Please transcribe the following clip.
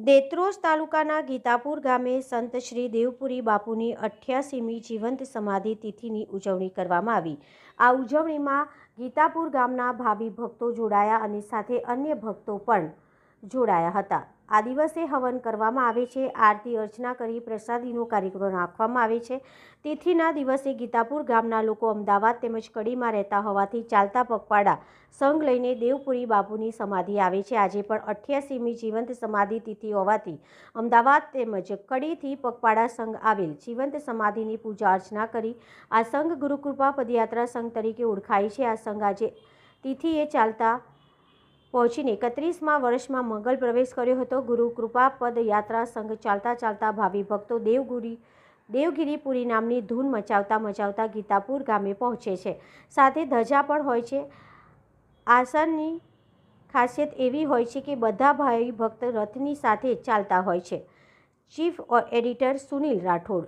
દેત્રોજ તાલુકાના ગીતાપુર ગામે સંત શ્રી દેવપુરી બાપુની 88મી જીવંત સમાધિ તિથિની ઉજવણી કરવામાં આવી। આ ઉજવણીમાં ગીતાપુર ગામના ભાવિ ભક્તો જોડાયા અને સાથે અન્ય ભક્તો પણ જોડાયા હતા। આ દિવસે હવન કરવામાં આવે છે, આરતી અર્ચના કરી પ્રસાદીનો કાર્યક્રમ રાખવામાં આવે છે। તિથિના દિવસે ગીતાપુર ગામના લોકો અમદાવાદ તેમજ કડીમાં રહેતા હોવાથી ચાલતા પગપાળા સંઘ લઈને દેવપુરી બાપુની સમાધિ આવે છે। આજે પણ 88મી જીવંત સમાધિ તિથિ હોવાથી અમદાવાદ તેમજ કડીથી પગપાળા સંઘ આવેલ જીવંત સમાધિની પૂજા અર્ચના કરી આ સંઘ ગુરુકૃપા પદયાત્રા સંઘ તરીકે ઓળખાય છે। આ સંઘ આજે તિથિએ ચાલતા પહોંચીને 31મા વર્ષમાં મંગલ પ્રવેશ કર્યો હતો। ગુરુ કૃપા પદયાત્રા સંઘ ચાલતા ચાલતા ભાવિ ભક્તો દેવગીરીપુરી નામની ધૂન મચાવતા ગીતાપુર ગામે પહોંચે છે। સાથે ધજા પણ હોય છે। આસનની ખાસિયત એવી હોય છે કે બધા ભાવિ ભક્ત રથની સાથે ચાલતા હોય છે। Chief editor Sunil Rathod.